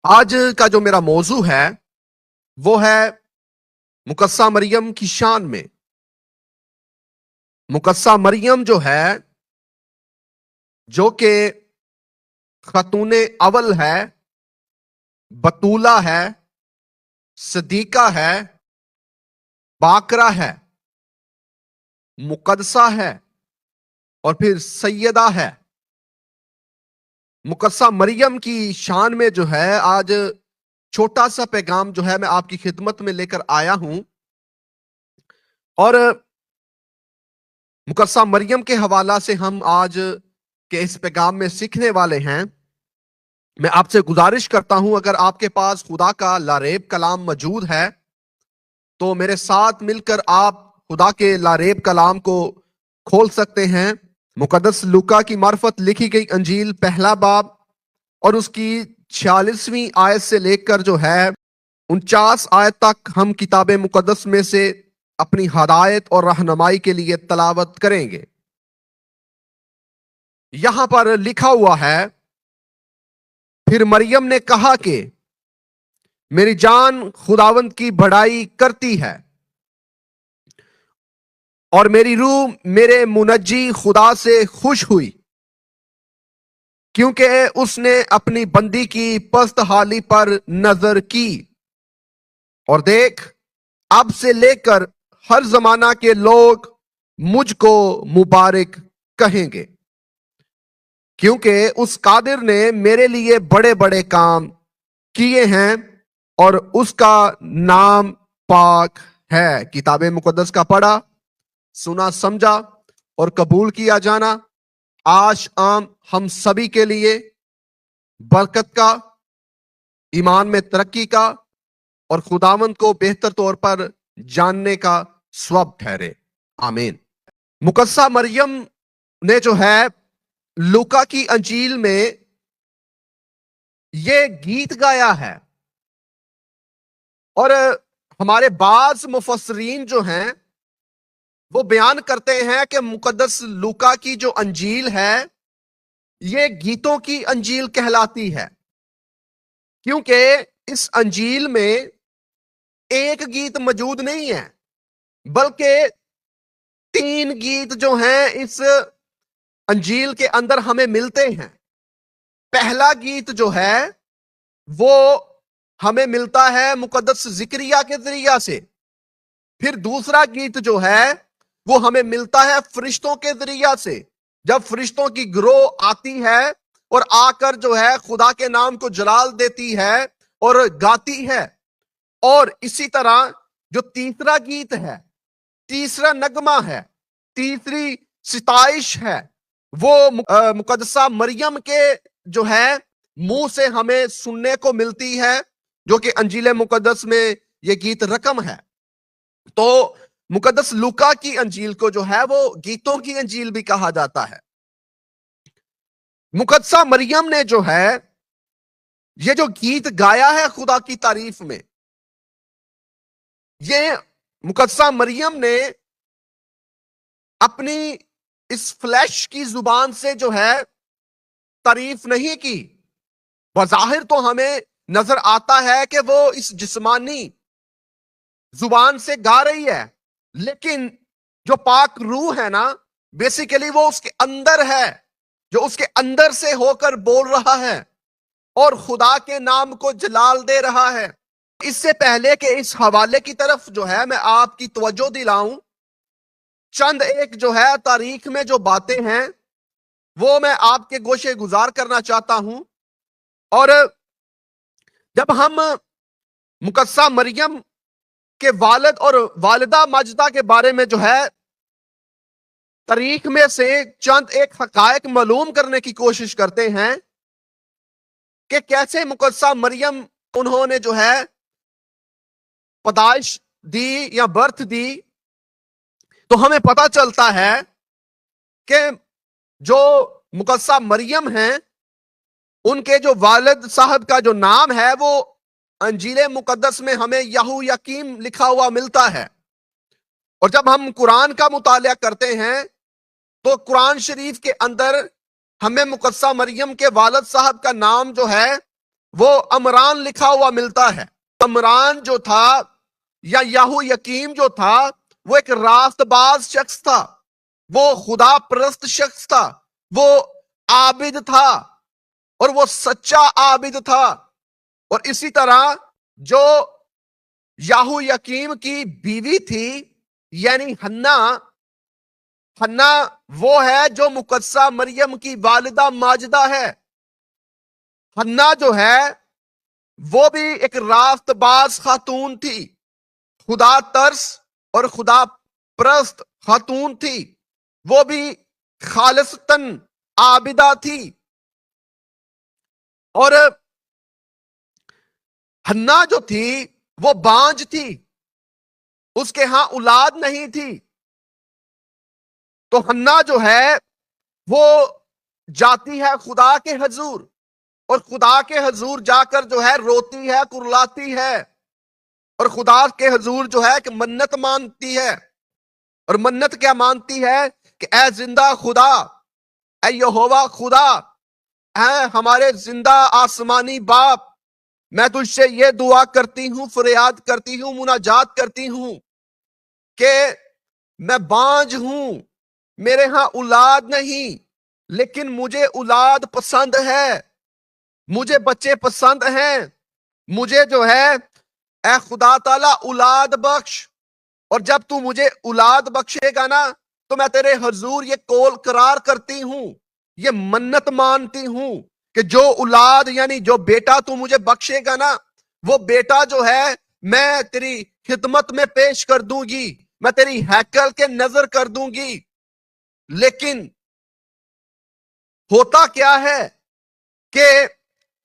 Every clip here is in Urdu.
آج کا جو میرا موضوع ہے وہ ہے مقدسہ مریم کی شان میں۔ مقدسہ مریم جو ہے، جو کہ خاتون اول ہے، بطولہ ہے، صدیقہ ہے، باکرہ ہے، مقدسہ ہے اور پھر سیدہ ہے۔ مقدسہ مریم کی شان میں جو ہے آج چھوٹا سا پیغام جو ہے میں آپ کی خدمت میں لے کر آیا ہوں، اور مقدسہ مریم کے حوالہ سے ہم آج کے اس پیغام میں سیکھنے والے ہیں۔ میں آپ سے گزارش کرتا ہوں، اگر آپ کے پاس خدا کا لاریب کلام موجود ہے تو میرے ساتھ مل کر آپ خدا کے لاریب کلام کو کھول سکتے ہیں۔ مقدس لوکا کی معرفت لکھی گئی انجیل پہلا باب اور اس کی 46ویں آیت سے لے کر جو ہے 49 آیت تک ہم کتاب مقدس میں سے اپنی ہدایت اور رہنمائی کے لیے تلاوت کریں گے۔ یہاں پر لکھا ہوا ہے، پھر مریم نے کہا کہ میری جان خداوند کی بڑائی کرتی ہے اور میری روح میرے منجی خدا سے خوش ہوئی، کیونکہ اس نے اپنی بندی کی پست حالی پر نظر کی، اور دیکھ اب سے لے کر ہر زمانہ کے لوگ مجھ کو مبارک کہیں گے، کیونکہ اس قادر نے میرے لیے بڑے بڑے کام کیے ہیں اور اس کا نام پاک ہے۔ کتاب مقدس کا پڑھا، سنا، سمجھا اور قبول کیا جانا آج عام ہم سبھی کے لیے برکت کا، ایمان میں ترقی کا اور خداوند کو بہتر طور پر جاننے کا سبب ٹھہرے۔ آمین۔ مقدسہ مریم نے جو ہے لوکا کی انجیل میں یہ گیت گایا ہے، اور ہمارے بعض مفسرین جو ہیں وہ بیان کرتے ہیں کہ مقدس لوکا کی جو انجیل ہے یہ گیتوں کی انجیل کہلاتی ہے، کیونکہ اس انجیل میں ایک گیت موجود نہیں ہے بلکہ 3 گیت جو ہیں اس انجیل کے اندر ہمیں ملتے ہیں۔ پہلا گیت جو ہے وہ ہمیں ملتا ہے مقدس زکریا کے ذریعہ سے، پھر دوسرا گیت جو ہے وہ ہمیں ملتا ہے فرشتوں کے ذریعہ سے، جب فرشتوں کی گروہ آتی ہے اور آ کر جو ہے خدا کے نام کو جلال دیتی ہے اور گاتی ہے، اور اسی طرح جو تیسرا گیت ہے، تیسرا نغمہ ہے، تیسری ستائش ہے، وہ مقدسہ مریم کے جو ہے منہ سے ہمیں سننے کو ملتی ہے، جو کہ انجیل مقدس میں یہ گیت رقم ہے۔ تو مقدس لوکا کی انجیل کو جو ہے وہ گیتوں کی انجیل بھی کہا جاتا ہے۔ مقدسہ مریم نے جو ہے یہ جو گیت گایا ہے خدا کی تعریف میں، یہ مقدسہ مریم نے اپنی اس فلیش کی زبان سے جو ہے تعریف نہیں کی۔ بظاہر تو ہمیں نظر آتا ہے کہ وہ اس جسمانی زبان سے گا رہی ہے، لیکن جو پاک روح ہے نا، بیسیکلی وہ اس کے اندر ہے، جو اس کے اندر سے ہو کر بول رہا ہے اور خدا کے نام کو جلال دے رہا ہے۔ اس سے پہلے کہ اس حوالے کی طرف جو ہے میں آپ کی توجہ دلاؤں، چند ایک جو ہے تاریخ میں جو باتیں ہیں وہ میں آپ کے گوشے گزار کرنا چاہتا ہوں۔ اور جب ہم مقدسہ مریم کے والد اور والدہ ماجدہ کے بارے میں جو ہے تاریخ میں سے چند ایک حقائق معلوم کرنے کی کوشش کرتے ہیں کہ کیسے مقدسہ مریم انہوں نے جو ہے پیدائش دی یا برتھ دی، تو ہمیں پتہ چلتا ہے کہ جو مقدسہ مریم ہیں ان کے جو والد صاحب کا جو نام ہے وہ انجیل مقدس میں ہمیں یہو یقیم لکھا ہوا ملتا ہے، اور جب ہم قرآن کا مطالعہ کرتے ہیں تو قرآن شریف کے اندر ہمیں مقدسہ مریم کے والد صاحب کا نام جو ہے وہ عمران لکھا ہوا ملتا ہے. عمران جو تھا یا یاہو یقیم جو تھا وہ ایک راست باز شخص تھا, وہ خدا پرست شخص تھا, وہ عابد تھا اور وہ سچا عابد تھا. اور اسی طرح جو یاہو یقیم کی بیوی تھی یعنی حنا وہ ہے جو مقدسہ مریم کی والدہ ماجدہ ہے. حنا جو ہے وہ بھی ایک راست باز خاتون تھی, خدا ترس اور خدا پرست خاتون تھی, وہ بھی خالصتاً عابدہ تھی. اور حنا جو تھی وہ بانج تھی, اس کے ہاں اولاد نہیں تھی. تو حنا جو ہے وہ جاتی ہے خدا کے حضور, اور خدا کے حضور جا کر جو ہے روتی ہے, کرلاتی ہے, اور خدا کے حضور جو ہے کہ منت مانتی ہے. اور منت کیا مانتی ہے کہ اے زندہ خدا, اے یہوہ خدا, اے ہمارے زندہ آسمانی باپ, میں تجھ سے یہ دعا کرتی ہوں, فریاد کرتی ہوں, مناجات کرتی ہوں کہ میں بانج ہوں, میرے ہاں اولاد نہیں, لیکن مجھے اولاد پسند ہے, مجھے بچے پسند ہیں, مجھے جو ہے اے خدا تعالی اولاد بخش. اور جب تو مجھے اولاد بخشے گا نا تو میں تیرے حضور یہ قول قرار کرتی ہوں, یہ منت مانتی ہوں کہ جو اولاد یعنی جو بیٹا تو مجھے بخشے گا نا, وہ بیٹا جو ہے میں تیری خدمت میں پیش کر دوں گی, میں تیری ہیکل کے نظر کر دوں گی. لیکن ہوتا کیا ہے کہ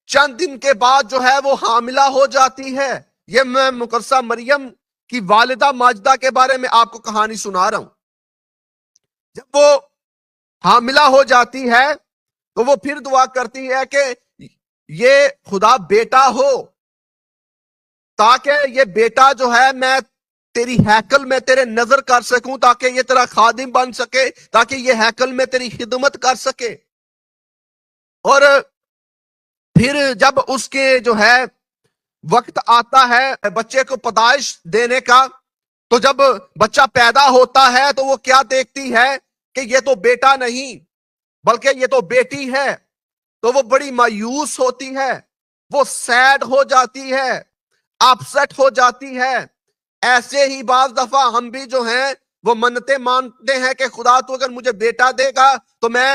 چند دن کے بعد جو ہے وہ حاملہ ہو جاتی ہے. یہ میں مقدسہ مریم کی والدہ ماجدہ کے بارے میں آپ کو کہانی سنا رہا ہوں. جب وہ حاملہ ہو جاتی ہے تو وہ پھر دعا کرتی ہے کہ یہ خدا بیٹا ہو, تاکہ یہ بیٹا جو ہے میں تیری ہیکل میں تیرے نظر کر سکوں, تاکہ یہ تیرا خادم بن سکے, تاکہ یہ ہیکل میں تیری خدمت کر سکے. اور پھر جب اس کے جو ہے وقت آتا ہے بچے کو پیدائش دینے کا, تو جب بچہ پیدا ہوتا ہے تو وہ کیا دیکھتی ہے کہ یہ تو بیٹا نہیں بلکہ یہ تو بیٹی ہے. تو وہ بڑی مایوس ہوتی ہے, وہ سیڈ ہو جاتی ہے, اپسیٹ ہو جاتی ہے. ایسے ہی بعض دفعہ ہم بھی جو ہیں وہ منتیں مانتے ہیں کہ خدا تو اگر مجھے بیٹا دے گا تو میں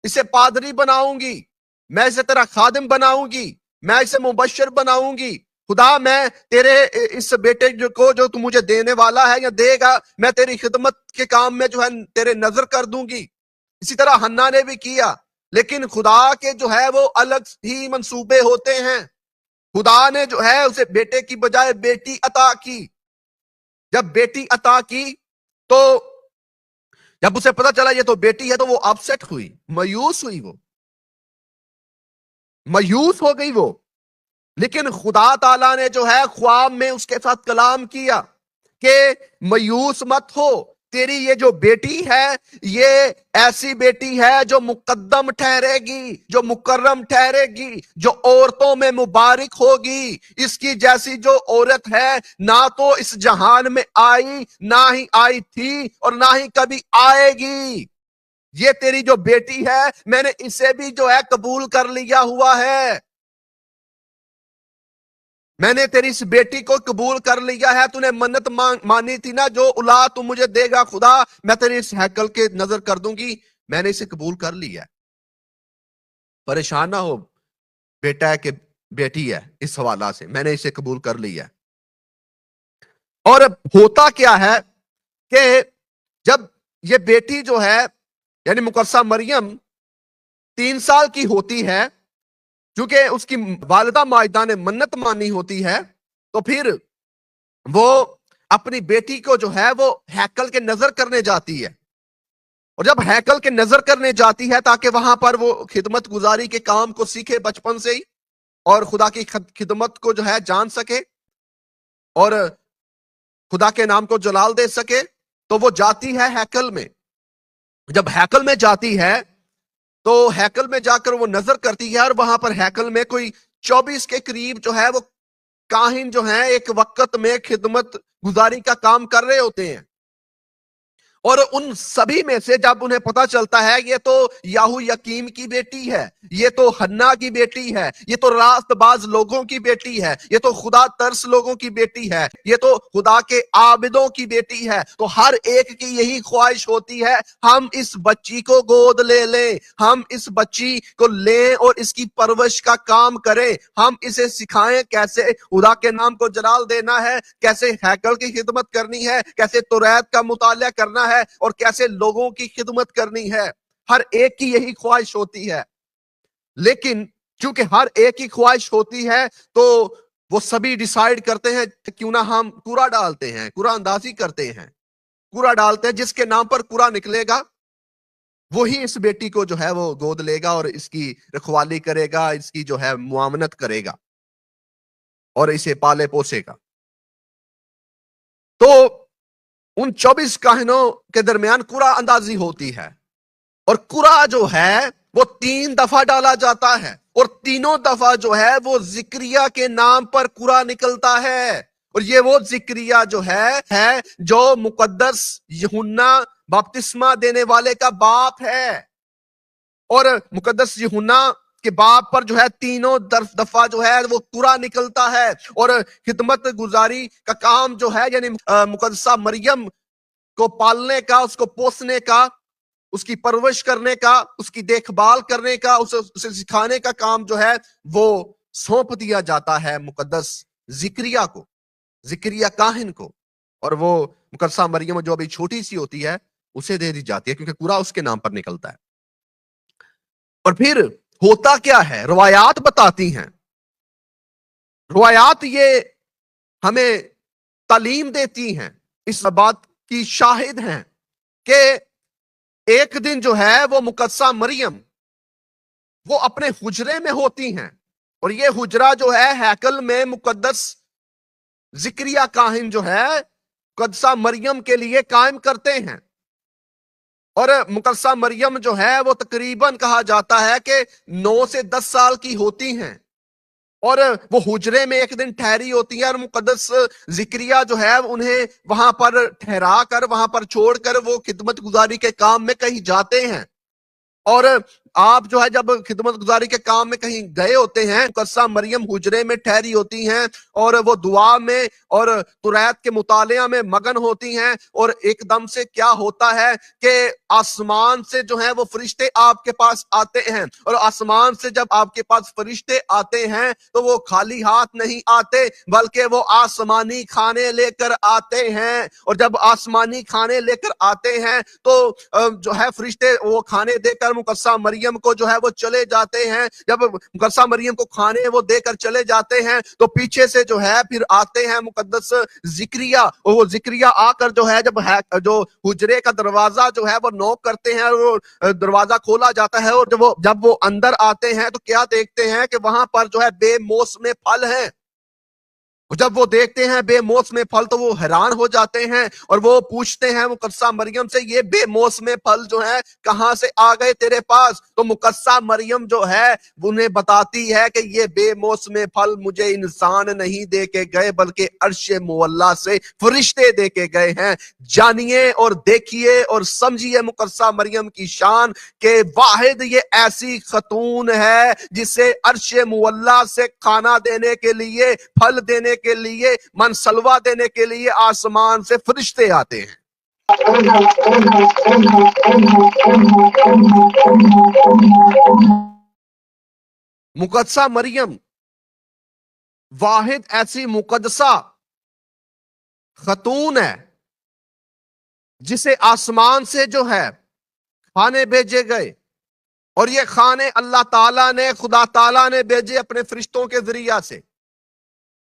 اسے پادری بناؤں گی, میں اسے تیرا خادم بناؤں گی, میں اسے مبشر بناؤں گی. خدا میں تیرے اس بیٹے کو جو تو مجھے دینے والا ہے یا دے گا, میں تیری خدمت کے کام میں جو ہے تیرے نظر کر دوں گی. اسی طرح حنا نے بھی کیا, لیکن خدا کے جو ہے وہ الگ ہی منصوبے ہوتے ہیں. خدا نے جو ہے اسے بیٹے کی بجائے بیٹی عطا کی. جب بیٹی عطا کی تو جب اسے پتا چلا یہ تو بیٹی ہے تو وہ اپسیٹ ہوئی, مایوس ہوئی, وہ مایوس ہو گئی وہ. لیکن خدا تعالیٰ نے جو ہے خواب میں اس کے ساتھ کلام کیا کہ مایوس مت ہو, تیری یہ جو بیٹی ہے یہ ایسی بیٹی ہے جو مقدم ٹھہرے گی, جو مکرم ٹھہرے گی, جو عورتوں میں مبارک ہوگی. اس کی جیسی جو عورت ہے نہ تو اس جہان میں آئی, نہ ہی آئی تھی, اور نہ ہی کبھی آئے گی. یہ تیری جو بیٹی ہے میں نے اسے بھی جو ہے قبول کر لیا ہوا ہے, میں نے تیری اس بیٹی کو قبول کر لیا ہے. تو نے منت مانی تھی نا, جو اولاد تو مجھے دے گا خدا میں تیری اس ہیکل کے نظر کر دوں گی, میں نے اسے قبول کر لیا ہے. پریشان نہ ہو, بیٹا ہے کہ بیٹی ہے, اس حوالہ سے میں نے اسے قبول کر لیا ہے. اور ہوتا کیا ہے کہ جب یہ بیٹی جو ہے یعنی مقدسہ مریم 3 سال کی ہوتی ہے, کیونکہ اس کی والدہ ماجدہ نے منت مانی ہوتی ہے, تو پھر وہ اپنی بیٹی کو جو ہے وہ ہیکل کے نظر کرنے جاتی ہے. اور جب ہیکل کے نظر کرنے جاتی ہے تاکہ وہاں پر وہ خدمت گزاری کے کام کو سیکھے بچپن سے ہی, اور خدا کی خدمت کو جو ہے جان سکے اور خدا کے نام کو جلال دے سکے, تو وہ جاتی ہے ہیکل میں. جب ہیکل میں جاتی ہے تو ہیکل میں جا کر وہ نظر کرتی ہے, اور وہاں پر ہیکل میں کوئی 24 کے قریب جو ہے وہ کاہن جو ہیں ایک وقت میں خدمت گزاری کا کام کر رہے ہوتے ہیں، اور ان سبھی میں سے جب انہیں پتا چلتا ہے یہ تو یاہو یقیم کی بیٹی ہے، یہ تو حنا کی بیٹی ہے، یہ تو راست باز لوگوں کی بیٹی ہے، یہ تو خدا ترس لوگوں کی بیٹی ہے، یہ تو خدا کے عابدوں کی بیٹی ہے، تو ہر ایک کی یہی خواہش ہوتی ہے ہم اس بچی کو گود لے لیں، ہم اس بچی کو لیں اور اس کی پرورش کا کام کریں، ہم اسے سکھائیں کیسے خدا کے نام کو جلال دینا ہے، کیسے ہیکل کی خدمت کرنی ہے، کیسے توریت کا مطالعہ کرنا ہے اور کیسے لوگوں کی خدمت کرنی ہے۔ ہر ایک کی یہی خواہش ہوتی ہے، لیکن چونکہ ہر ایک کی خواہش ہوتی ہے تو وہ سبھی ڈیسائیڈ کرتے ہیں کیوں نہ ہم قرعہ ڈالتے ہیں، قرعہ اندازی کرتے ہیں، قرعہ ڈالتے ہیں، جس کے نام پر قرعہ نکلے گا وہی اس بیٹی کو جو ہے وہ گود لے گا اور اس کی رکھوالی کرے گا، اس کی جو ہے معاونت کرے گا اور اسے پالے پوسے گا۔ تو ان 24 کاہنوں کے درمیان قرعہ اندازی ہوتی ہے، اور قرعہ جو ہے وہ 3 دفعہ ڈالا جاتا ہے، اور تینوں دفعہ جو ہے وہ زکریا کے نام پر قرعہ نکلتا ہے، اور یہ وہ زکریا جو ہے جو مقدس یوحنا بپتسمہ دینے والے کا باپ ہے، اور مقدس یوحنا کے باپ پر جو ہے تینوں دفعہ جو ہے وہ قرعہ نکلتا ہے، اور خدمت گزاری کا کام جو ہے یعنی مقدسہ مریم کو پالنے کا، اس کو پوسنے کا، اس کی پرورش کرنے کا، اس کی دیکھ بھال کرنے کا، اسے سکھانے کا کام جو ہے وہ سونپ دیا جاتا ہے مقدس زکریا کو، زکریا کاہن کو، اور وہ مقدسہ مریم جو ابھی چھوٹی سی ہوتی ہے اسے دے دی جاتی ہے کیونکہ قرعہ اس کے نام پر نکلتا ہے۔ اور پھر ہوتا کیا ہے؟ روایات بتاتی ہیں، روایات یہ ہمیں تعلیم دیتی ہیں، اس بات کی شاہد ہیں کہ ایک دن جو ہے وہ مقدسہ مریم وہ اپنے حجرے میں ہوتی ہیں، اور یہ حجرہ جو ہے ہیکل میں مقدس زکریا کاہن جو ہے مقدسہ مریم کے لیے قائم کرتے ہیں، اور مقدسہ مریم جو ہے وہ تقریباً کہا جاتا ہے کہ 9 سے 10 سال کی ہوتی ہیں، اور وہ حجرے میں ایک دن ٹھہری ہوتی ہے، اور مقدس زکریا جو ہے انہیں وہاں پر ٹھہرا کر، وہاں پر چھوڑ کر وہ خدمت گزاری کے کام میں کہیں جاتے ہیں، اور آپ جو ہے جب خدمت گزاری کے کام میں کہیں گئے ہوتے ہیں، مقدسہ مریم حجرے میں ٹھہری ہوتی ہیں اور وہ دعا میں اور توریت کے مطالعہ میں مگن ہوتی ہیں، اور ایک دم سے کیا ہوتا ہے کہ آسمان سے جو ہیں وہ فرشتے آپ کے پاس آتے ہیں، اور آسمان سے جب آپ کے پاس فرشتے آتے ہیں تو وہ خالی ہاتھ نہیں آتے بلکہ وہ آسمانی کھانے لے کر آتے ہیں، اور جب آسمانی کھانے لے کر آتے ہیں تو جو ہے فرشتے وہ کھانے دے کر مقدسہ مریم کو جو ہے وہ چلے جاتے ہیں۔ جب مقدسہ مریم کو کھانے وہ دے کر چلے جاتے ہیں تو پیچھے سے جو ہے پھر آتے ہیں مقدس زکریا، اور وہ زکریا آ کر جو ہے جو حجرے کا دروازہ جو ہے وہ نوک کرتے ہیں، اور دروازہ کھولا جاتا ہے، اور جب وہ اندر آتے ہیں تو کیا دیکھتے ہیں کہ وہاں پر جو ہے بے موسم پھل ہیں، جب وہ دیکھتے ہیں بے موسم پھل تو وہ حیران ہو جاتے ہیں، اور وہ پوچھتے ہیں مقدسہ مریم سے یہ بے موسم پھل جو ہیں کہاں سے آ گئے تیرے پاس؟ تو مقدسہ مریم جو ہے انہیں بتاتی ہے کہ یہ بے موسم پھل مجھے انسان نہیں دے کے گئے بلکہ عرش مولا سے فرشتے دے کے گئے ہیں۔ جانیے اور دیکھیے اور سمجھیے مقدسہ مریم کی شان کہ واحد یہ ایسی خاتون ہے جسے عرش مولا سے کھانا دینے کے لیے، پھل دینے کے لیے، منسلوا دینے کے لیے آسمان سے فرشتے آتے ہیں۔ مقدسہ مریم واحد ایسی مقدسہ خاتون ہے جسے آسمان سے جو ہے کھانے بھیجے گئے، اور یہ کھانے اللہ تعالیٰ نے، خدا تعالیٰ نے بھیجے اپنے فرشتوں کے ذریعہ سے،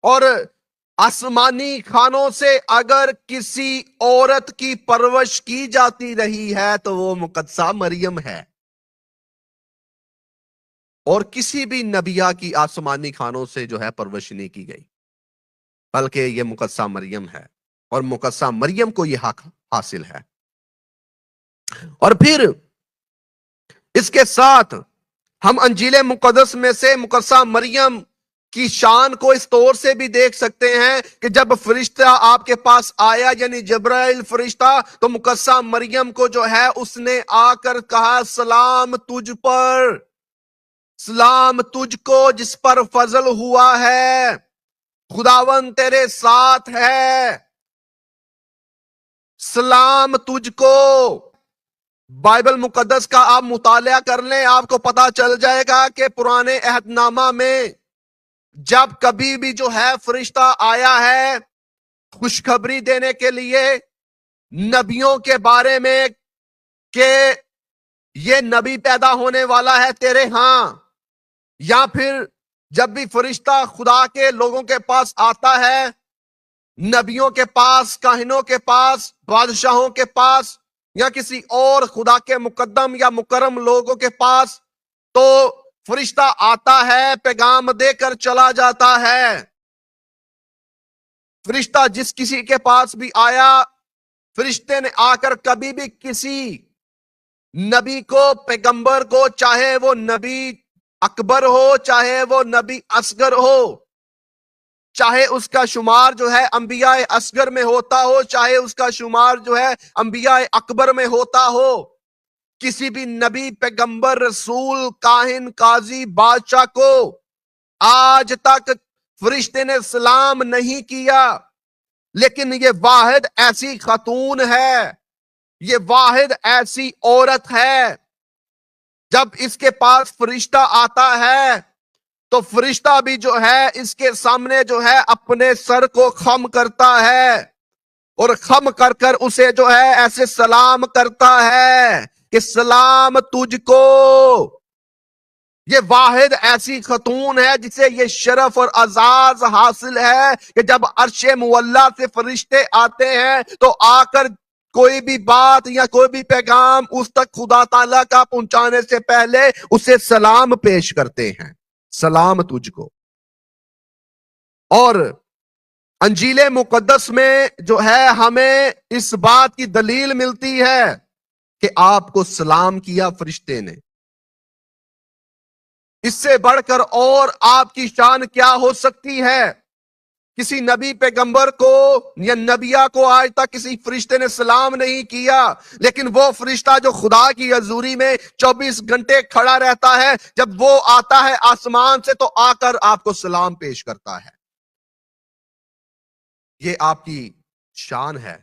اور آسمانی کھانوں سے اگر کسی عورت کی پرورش کی جاتی رہی ہے تو وہ مقدسہ مریم ہے، اور کسی بھی نبیہ کی آسمانی کھانوں سے جو ہے پرورش نہیں کی گئی بلکہ یہ مقدسہ مریم ہے، اور مقدسہ مریم کو یہ حق حاصل ہے۔ اور پھر اس کے ساتھ ہم انجیل مقدس میں سے مقدسہ مریم کی شان کو اس طور سے بھی دیکھ سکتے ہیں کہ جب فرشتہ آپ کے پاس آیا یعنی جبرائیل فرشتہ تو مقدسہ مریم کو جو ہے اس نے آ کر کہا سلام تجھ پر، سلام تجھ کو جس پر فضل ہوا ہے، خداوند تیرے ساتھ ہے، سلام تجھ کو۔ بائبل مقدس کا آپ مطالعہ کر لیں، آپ کو پتا چل جائے گا کہ پرانے عہد نامہ میں جب کبھی بھی جو ہے فرشتہ آیا ہے خوشخبری دینے کے لیے نبیوں کے بارے میں کہ یہ نبی پیدا ہونے والا ہے تیرے ہاں، یا پھر جب بھی فرشتہ خدا کے لوگوں کے پاس آتا ہے، نبیوں کے پاس، کاہنوں کے پاس، بادشاہوں کے پاس یا کسی اور خدا کے مقدم یا مکرم لوگوں کے پاس، تو فرشتہ آتا ہے، پیغام دے کر چلا جاتا ہے۔ فرشتہ جس کسی کے پاس بھی آیا، فرشتے نے آ کر کبھی بھی کسی نبی کو، پیغمبر کو، چاہے وہ نبی اکبر ہو، چاہے وہ نبی اصغر ہو، چاہے اس کا شمار جو ہے انبیاء اصغر میں ہوتا ہو، چاہے اس کا شمار جو ہے انبیاء اکبر میں ہوتا ہو، کسی بھی نبی، پیغمبر، رسول، کاہن، قاضی، بادشاہ کو آج تک فرشتے نے سلام نہیں کیا۔ لیکن یہ واحد ایسی خاتون ہے، یہ واحد ایسی عورت ہے، جب اس کے پاس فرشتہ آتا ہے تو فرشتہ بھی جو ہے اس کے سامنے جو ہے اپنے سر کو خم کرتا ہے اور خم کر کر اسے جو ہے ایسے سلام کرتا ہے کہ سلام تجھ کو۔ یہ واحد ایسی خاتون ہے جسے یہ شرف اور اعزاز حاصل ہے کہ جب عرش مولا سے فرشتے آتے ہیں تو آ کر کوئی بھی بات یا کوئی بھی پیغام اس تک خدا تعالیٰ کا پہنچانے سے پہلے اسے سلام پیش کرتے ہیں، سلام تجھ کو۔ اور انجیل مقدس میں جو ہے ہمیں اس بات کی دلیل ملتی ہے کہ آپ کو سلام کیا فرشتے نے۔ اس سے بڑھ کر اور آپ کی شان کیا ہو سکتی ہے؟ کسی نبی پیغمبر کو یا نبیہ کو آج تک کسی فرشتے نے سلام نہیں کیا، لیکن وہ فرشتہ جو خدا کی حضوری میں 24 گھنٹے کھڑا رہتا ہے، جب وہ آتا ہے آسمان سے تو آ کر آپ کو سلام پیش کرتا ہے۔ یہ آپ کی شان ہے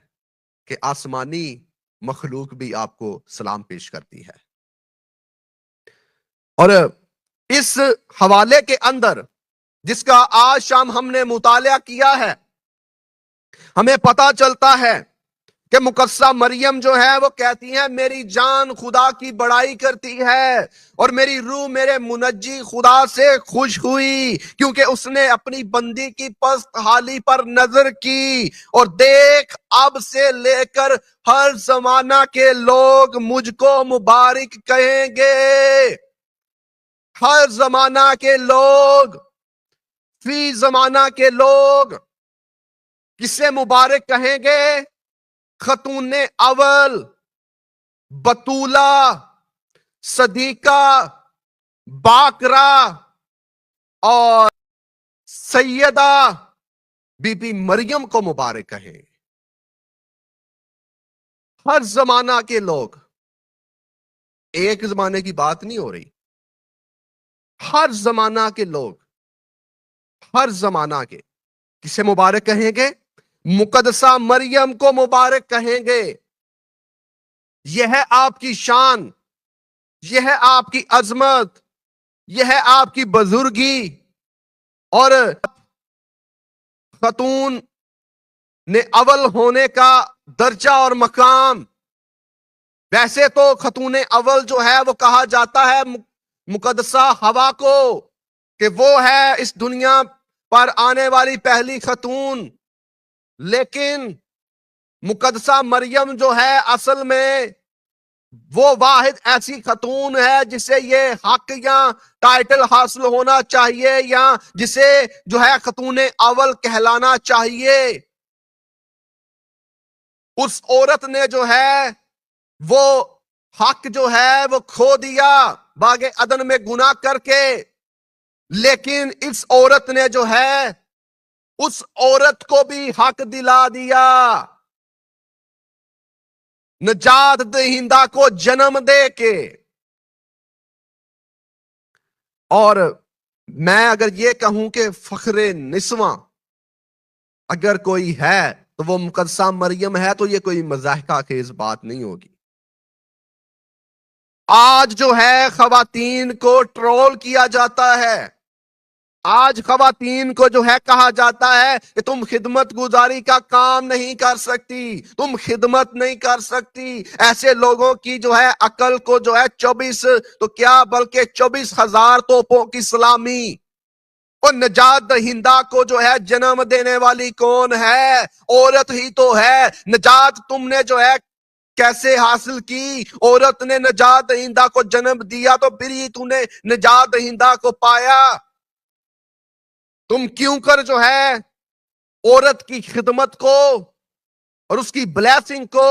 کہ آسمانی مخلوق بھی آپ کو سلام پیش کرتی ہے۔ اور اس حوالے کے اندر جس کا آج شام ہم نے مطالعہ کیا ہے، ہمیں پتا چلتا ہے کہ مقدسہ مریم جو ہے وہ کہتی ہے میری جان خدا کی بڑائی کرتی ہے اور میری روح میرے منجی خدا سے خوش ہوئی، کیونکہ اس نے اپنی بندی کی پست حالی پر نظر کی، اور دیکھ اب سے لے کر ہر زمانہ کے لوگ مجھ کو مبارک کہیں گے۔ ہر زمانہ کے لوگ، فی زمانہ کے لوگ کسے مبارک کہیں گے؟ خاتون اول، بطولہ، صدیقہ، باکرہ اور سیدہ بی بی مریم کو مبارک کہیں۔ ہر زمانہ کے لوگ، ایک زمانے کی بات نہیں ہو رہی، ہر زمانہ کے لوگ، ہر زمانہ کے کسے مبارک کہیں گے؟ مقدسہ مریم کو مبارک کہیں گے۔ یہ ہے آپ کی شان، یہ ہے آپ کی عظمت، یہ ہے آپ کی بزرگی۔ اور خاتون نے اول ہونے کا درجہ اور مقام، ویسے تو خاتون اول جو ہے وہ کہا جاتا ہے مقدسہ حوا کو کہ وہ ہے اس دنیا پر آنے والی پہلی خاتون، لیکن مقدسہ مریم جو ہے اصل میں وہ واحد ایسی خاتون ہے جسے یہ حق یا ٹائٹل حاصل ہونا چاہیے یا جسے جو ہے خاتون اول کہلانا چاہیے۔ اس عورت نے جو ہے وہ حق جو ہے وہ کھو دیا باغ عدن میں گناہ کر کے، لیکن اس عورت نے جو ہے اس عورت کو بھی حق دلا دیا نجات دہندہ کو جنم دے کے. اور میں اگر یہ کہوں کہ فخر نسواں اگر کوئی ہے تو وہ مقدسہ مریم ہے، تو یہ کوئی مضحکہ خیز بات نہیں ہوگی. آج جو ہے خواتین کو ٹرول کیا جاتا ہے، آج خواتین کو جو ہے کہا جاتا ہے کہ تم خدمت گزاری کا کام نہیں کر سکتی، تم خدمت نہیں کر سکتی. ایسے لوگوں کی جو ہے عقل کو جو ہے 24 تو کیا بلکہ 24,000 توپوں کی سلامی. اور نجات دہندہ کو جو ہے جنم دینے والی کون ہے؟ عورت ہی تو ہے. نجات تم نے جو ہے کیسے حاصل کی؟ عورت نے نجات دہندہ کو جنم دیا تو پھر ہی تو نے نجات دہندہ کو پایا. تم کیوں کر جو ہے عورت کی خدمت کو اور اس کی بلیسنگ کو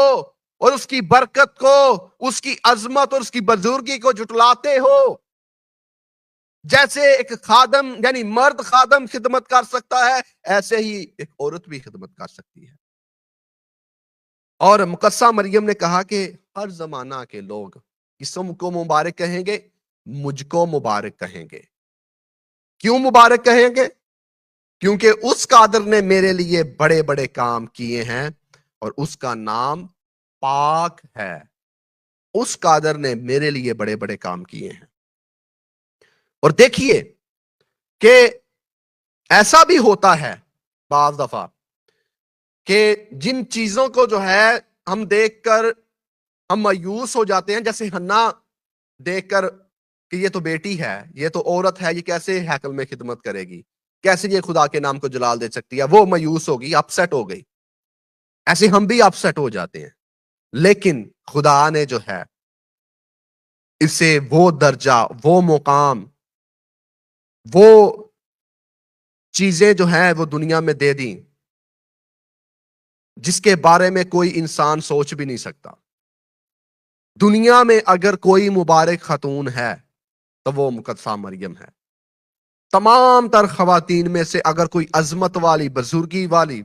اور اس کی برکت کو، اس کی عظمت اور اس کی بزرگی کو جھٹلاتے ہو؟ جیسے ایک خادم یعنی مرد خادم خدمت کر سکتا ہے، ایسے ہی ایک عورت بھی خدمت کر سکتی ہے. اور مقدسہ مریم نے کہا کہ ہر زمانہ کے لوگ اسم کو مبارک کہیں گے، مجھ کو مبارک کہیں گے. کیوں مبارک کہیں گے؟ کیونکہ اس قادر نے میرے لیے بڑے بڑے کام کیے ہیں اور اس کا نام پاک ہے. اس قادر نے میرے لیے بڑے بڑے کام کیے ہیں. اور دیکھیے کہ ایسا بھی ہوتا ہے بعض دفعہ کہ جن چیزوں کو جو ہے ہم دیکھ کر ہم مایوس ہو جاتے ہیں، جیسے حنا دیکھ کر کہ یہ تو بیٹی ہے، یہ تو عورت ہے، یہ کیسے ہیکل میں خدمت کرے گی، کیسے یہ خدا کے نام کو جلال دے سکتی ہے. وہ مایوس ہوگی، اپسیٹ ہو گئی. ایسے ہم بھی اپسیٹ ہو جاتے ہیں. لیکن خدا نے جو ہے اسے وہ درجہ، وہ مقام، وہ چیزیں جو ہیں وہ دنیا میں دے دیں جس کے بارے میں کوئی انسان سوچ بھی نہیں سکتا. دنیا میں اگر کوئی مبارک خاتون ہے تو وہ مقدسہ مریم ہے. تمام تر خواتین میں سے اگر کوئی عظمت والی، بزرگی والی،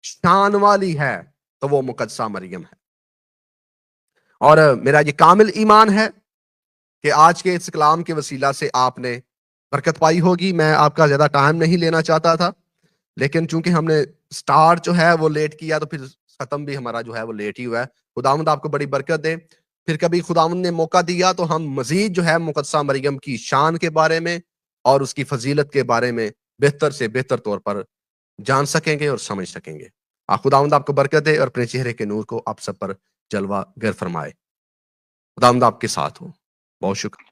شان والی ہے تو وہ مقدسہ مریم ہے. اور میرا یہ کامل ایمان ہے کہ آج کے اس کلام کے وسیلہ سے آپ نے برکت پائی ہوگی. میں آپ کا زیادہ ٹائم نہیں لینا چاہتا تھا، لیکن چونکہ ہم نے سٹارٹ جو ہے وہ لیٹ کیا تو پھر ختم بھی ہمارا جو ہے وہ لیٹ ہی ہوا ہے. خداوند آپ کو بڑی برکت دے. پھر کبھی خداوند نے موقع دیا تو ہم مزید جو ہے مقدسہ مریم کی شان کے بارے میں اور اس کی فضیلت کے بارے میں بہتر سے بہتر طور پر جان سکیں گے اور سمجھ سکیں گے. خداوند آپ کو برکت دے اور اپنے چہرے کے نور کو آپ سب پر جلوہ گر فرمائے. خداوند آپ کے ساتھ ہو. بہت شکریہ.